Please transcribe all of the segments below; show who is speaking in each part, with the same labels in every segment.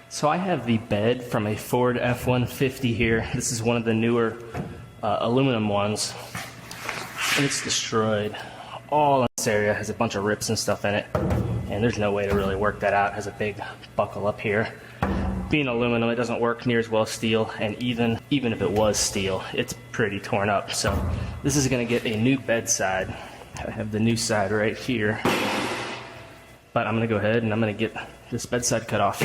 Speaker 1: So I have the bed from a Ford F150 here. This is one of the newer aluminum ones. And it's destroyed. All in this area has a bunch of rips and stuff in it. And there's no way to really work that out. It has a big buckle up here. Being aluminum, it doesn't work near as well as steel. And even if it was steel, it's pretty torn up. So this is going to get a new bedside. I have the new side right here. But I'm going to go ahead and I'm going to get this bedside cut off.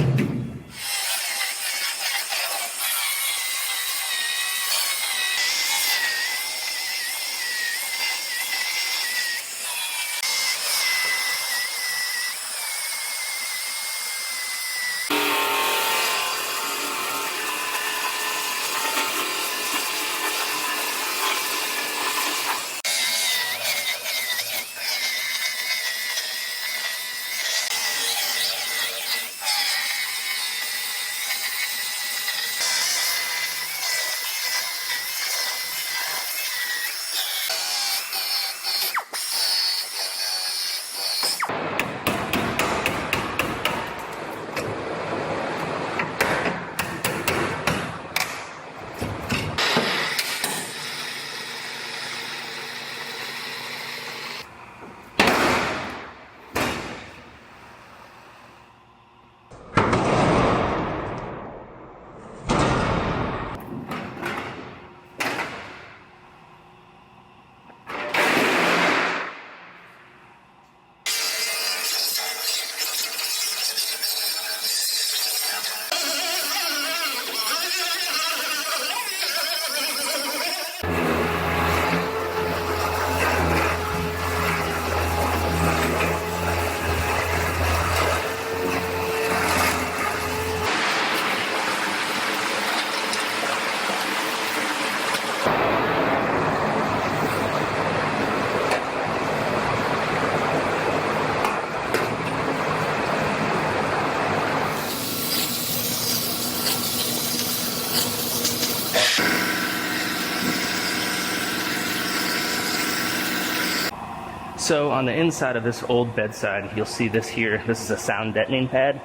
Speaker 1: So on the inside of this old bedside, you'll see this here. This is a sound deadening pad.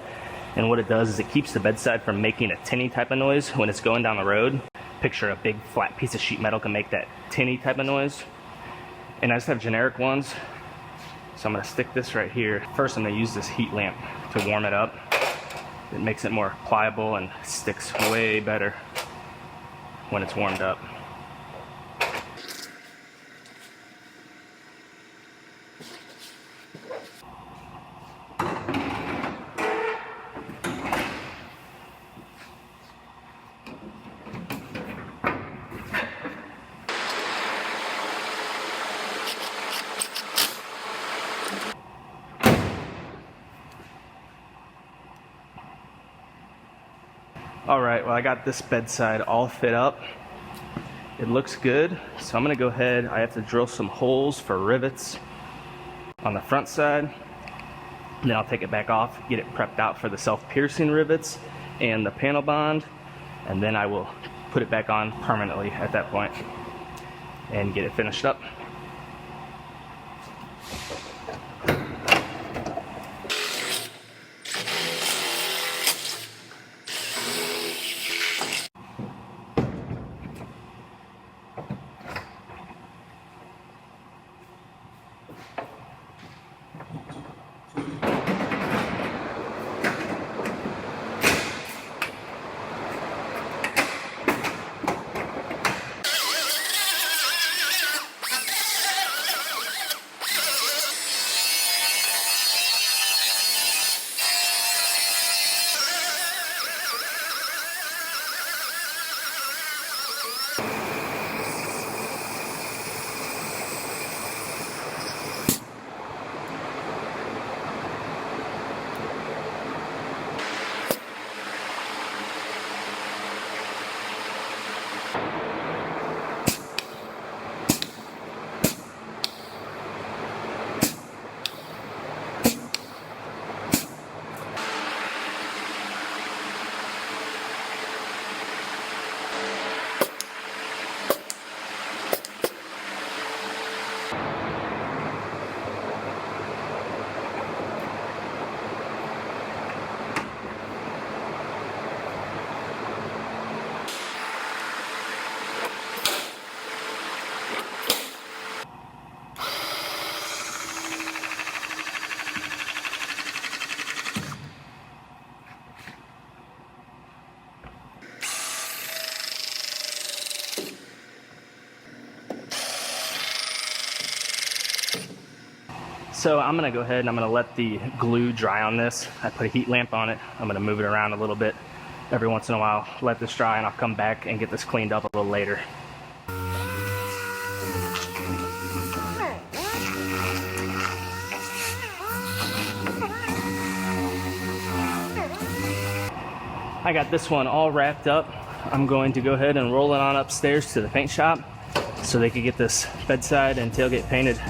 Speaker 1: And what it does is it keeps the bedside from making a tinny type of noise when it's going down the road. Picture a big flat piece of sheet metal can make that tinny type of noise. And I just have generic ones. So I'm gonna stick this right here. First, I'm gonna use this heat lamp to warm it up. It makes it more pliable and sticks way better when it's warmed up. Alright, well I got this bedside all fit up. It looks good, so I'm going to go ahead. I have to drill some holes for rivets on the front side. And then I'll take it back off, get it prepped out for the self-piercing rivets and the panel bond. And then I will put it back on permanently at that point and get it finished up. So I'm gonna go ahead and I'm gonna let the glue dry on this. I put a heat lamp on it. I'm gonna move it around a little bit every once in a while, let this dry, and I'll come back and get this cleaned up a little later. I got this one all wrapped up. I'm going to go ahead and roll it on upstairs to the paint shop so they can get this bedside and tailgate painted.